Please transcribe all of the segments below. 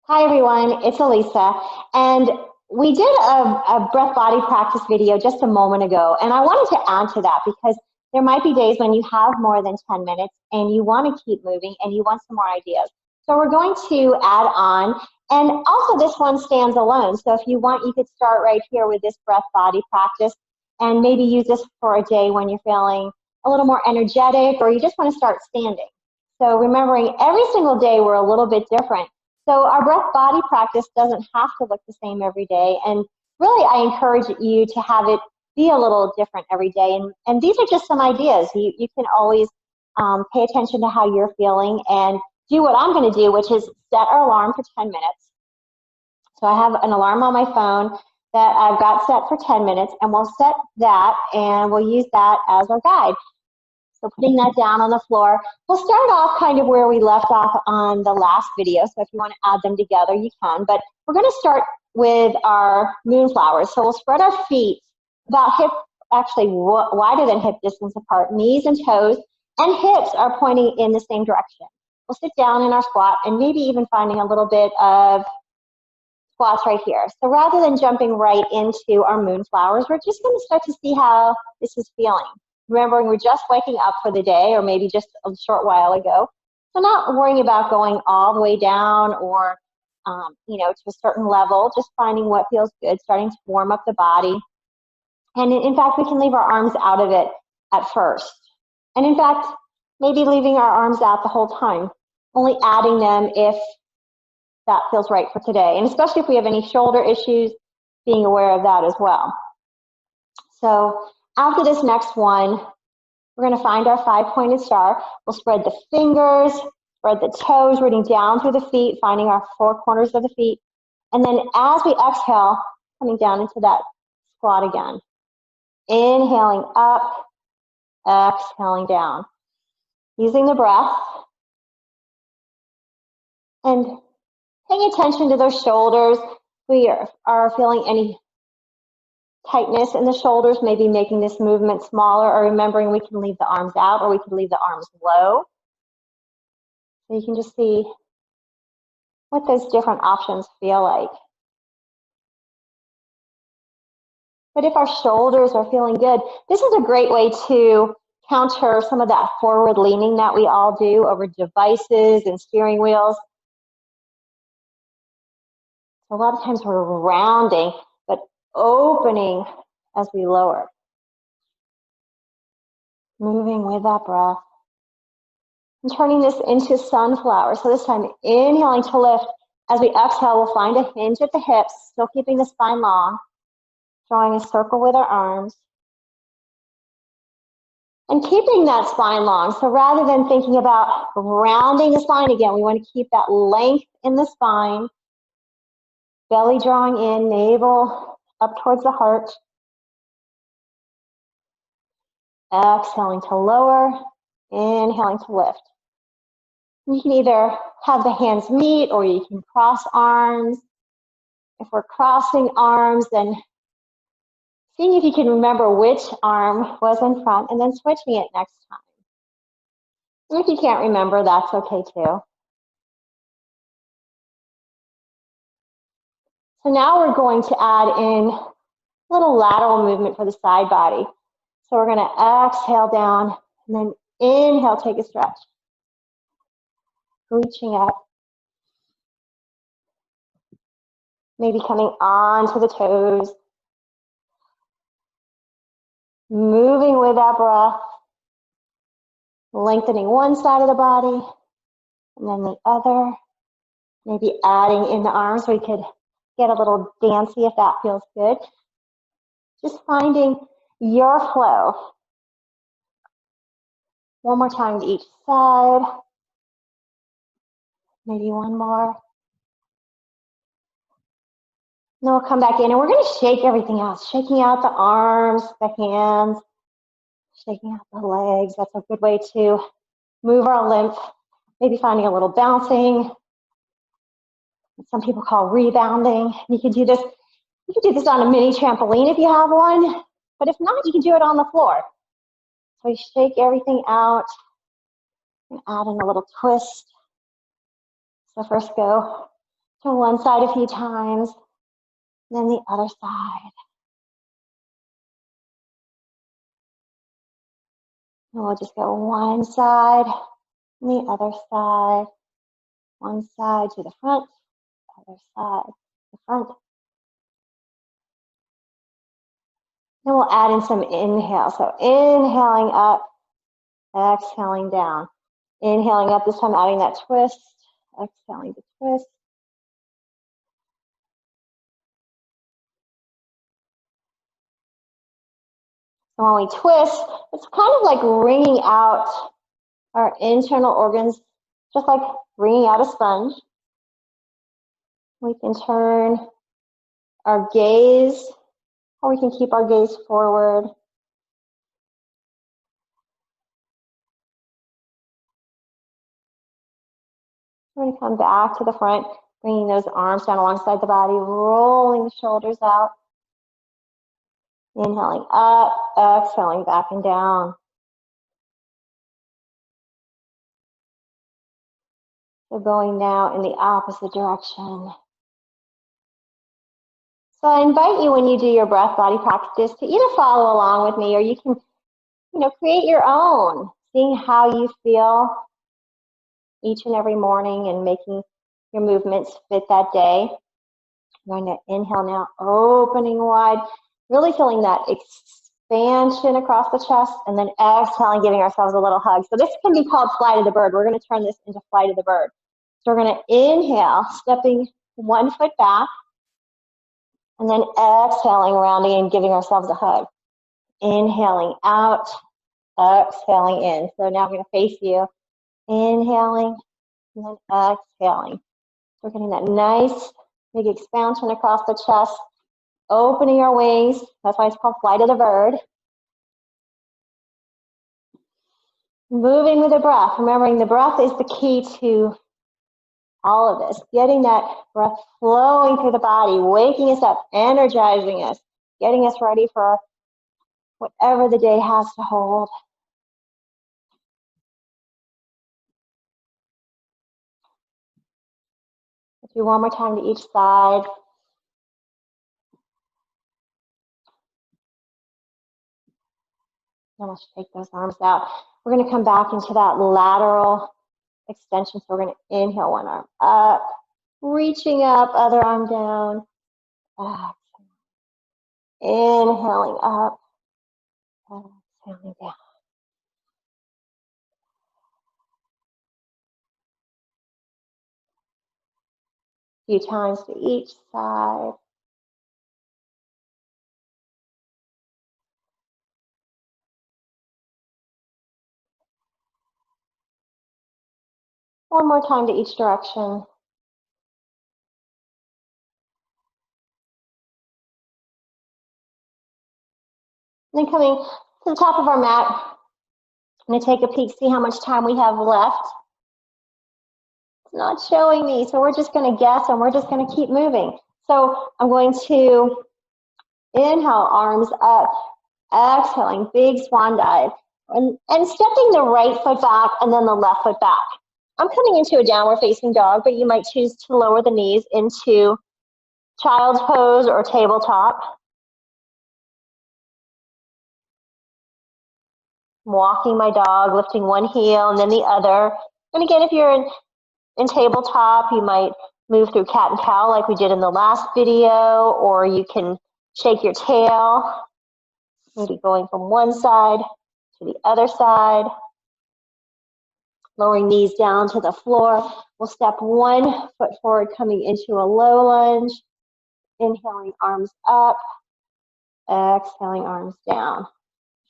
Hi everyone, it's Elisa, and we did a breath body practice video just a moment ago, and I wanted to add to that because there might be days when you have more than 10 minutes and you want to keep moving and you want some more ideas. So we're going to add on, and also this one stands alone. So if you want, you could start right here with this breath body practice and maybe use this for a day when you're feeling a little more energetic or you just want to start standing. So remembering every single day we're a little bit different. So our breath body practice doesn't have to look the same every day. And really, I encourage you to have it be a little different every day. And these are just some ideas. You can always pay attention to how you're feeling and do what I'm going to do, which is set our alarm for 10 minutes. So I have an alarm on my phone that I've got set for 10 minutes, and we'll set that, and we'll use that as our guide. So putting that down on the floor, we'll start off kind of where we left off on the last video. So if you want to add them together, you can. But we're going to start with our moonflowers. So we'll spread our feet about actually wider than hip distance apart. Knees and toes and hips are pointing in the same direction. We'll sit down in our squat and maybe even finding a little bit of squats right here. So rather than jumping right into our moonflowers, we're just going to start to see how this is feeling. Remembering we're just waking up for the day or maybe just a short while ago. So not worrying about going all the way down or, to a certain level, just finding what feels good, starting to warm up the body. And in fact, we can leave our arms out of it at first. And in fact, maybe leaving our arms out the whole time, only adding them if that feels right for today. And especially if we have any shoulder issues, being aware of that as well. So after this next one, we're going to find our five-pointed star. We'll spread the fingers, spread the toes, rooting down through the feet, finding our four corners of the feet. And then as we exhale, coming down into that squat again. Inhaling up, exhaling down. Using the breath. And paying attention to those shoulders. We are feeling any tightness in the shoulders, maybe making this movement smaller, or remembering we can leave the arms out or we can leave the arms low. So you can just see what those different options feel like. But if our shoulders are feeling good, this is a great way to counter some of that forward leaning that we all do over devices and steering wheels. So a lot of times we're rounding, but opening as we lower. Moving with that breath. And turning this into sunflower. So this time, inhaling to lift. As we exhale, we'll find a hinge at the hips, still keeping the spine long. Drawing a circle with our arms. And keeping that spine long. So rather than thinking about rounding the spine again, we want to keep that length in the spine. Belly drawing in, navel up towards the heart. Exhaling to lower, inhaling to lift. You can either have the hands meet or you can cross arms. If we're crossing arms, then seeing if you can remember which arm was in front and then switching it next time. And if you can't remember, that's okay too. So now we're going to add in a little lateral movement for the side body. So we're going to exhale down and then inhale, take a stretch. Reaching up. Maybe coming onto the toes. Moving with that breath. Lengthening one side of the body and then the other. Maybe adding in the arms. We could get a little dancey if that feels good. Just finding your flow. One more time to each side. Maybe one more. Then we'll come back in and we're going to shake everything out. Shaking out the arms, the hands, shaking out the legs. That's a good way to move our lymph. Maybe finding a little bouncing. Some people call rebounding. You can do this. You can do this on a mini trampoline if you have one. But if not, you can do it on the floor. So we shake everything out and add in a little twist. So first go to one side a few times, then the other side. And we'll just go one side and the other side. One side to the front, other side to the front. Then we'll add in some inhale. So inhaling up, exhaling down. Inhaling up, this time adding that twist, exhaling to twist. So when we twist, it's kind of like wringing out our internal organs, just like wringing out a sponge. We can turn our gaze, or we can keep our gaze forward. We're going to come back to the front, bringing those arms down alongside the body, rolling the shoulders out. Inhaling up, exhaling back and down. So going now in the opposite direction. So I invite you, when you do your breath body practice, to either follow along with me, or you can, create your own, seeing how you feel each and every morning and making your movements fit that day. I'm going to inhale now, opening wide, really feeling that expansion across the chest, and then exhaling, giving ourselves a little hug. So this can be called flight of the bird. We're going to turn this into flight of the bird. So we're going to inhale, stepping one foot back, and then exhaling, rounding and giving ourselves a hug. Inhaling out, exhaling in. So now I'm going to face you. Inhaling, and then exhaling. We're getting that nice big expansion across the chest, opening our wings. That's why it's called flight of the bird. Moving with the breath, remembering the breath is the key to all of this. Getting that breath flowing through the body, waking us up, energizing us, getting us ready for whatever the day has to hold. Let's do one more time to each side. Then we'll take those arms out. We're going to come back into that lateral extension. So we're going to inhale, one arm up, reaching up, other arm down. Inhaling up, exhaling down. A few times to each side. One more time to each direction. And then coming to the top of our mat, I'm going to take a peek, see how much time we have left. It's not showing me, so we're just going to guess, and we're just going to keep moving. So I'm going to inhale, arms up, exhaling, big swan dive, and stepping the right foot back and then the left foot back. I'm coming into a downward facing dog, but you might choose to lower the knees into child's pose or tabletop. Walking my dog, lifting one heel and then the other. And again, if you're in tabletop, you might move through cat and cow like we did in the last video, or you can shake your tail, maybe going from one side to the other side. Lowering knees down to the floor. We'll step one foot forward, coming into a low lunge. Inhaling, arms up. Exhaling, arms down.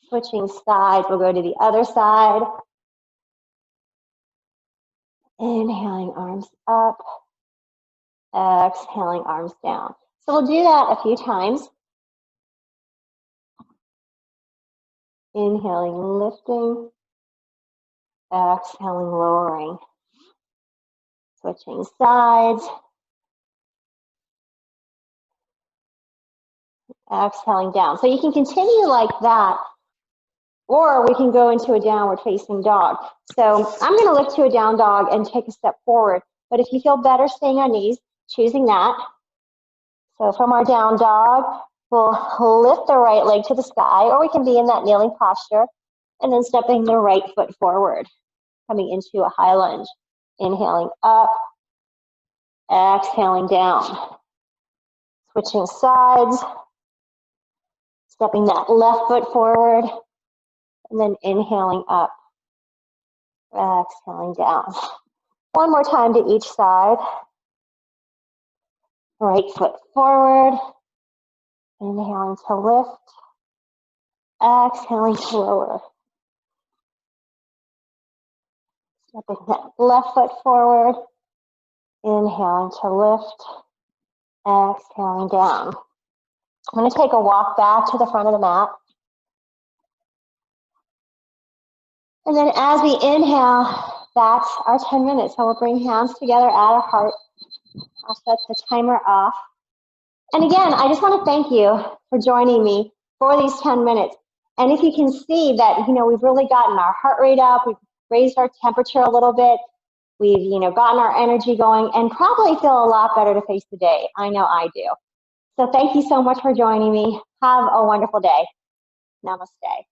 Switching sides, we'll go to the other side. Inhaling, arms up. Exhaling, arms down. So we'll do that a few times. Inhaling, lifting. Exhaling, lowering. Switching sides. Exhaling down. So you can continue like that, or we can go into a downward facing dog. So I'm going to lift to a down dog and take a step forward. But if you feel better staying on knees, choosing that. So from our down dog, we'll lift the right leg to the sky, or we can be in that kneeling posture, and then stepping the right foot forward, coming into a high lunge. Inhaling up, exhaling down. Switching sides, stepping that left foot forward, and then inhaling up, exhaling down. One more time to each side. Right foot forward, inhaling to lift, exhaling to lower. Stepping that left foot forward, inhaling to lift, exhaling down. I'm going to take a walk back to the front of the mat. And then as we inhale, that's our 10 minutes. So we'll bring hands together at our heart. I'll set the timer off. And again, I just want to thank you for joining me for these 10 minutes. And if you can see that, we've really gotten our heart rate up, we've raised our temperature a little bit, we've, gotten our energy going, and probably feel a lot better to face the day. I know I do. So thank you so much for joining me. Have a wonderful day. Namaste.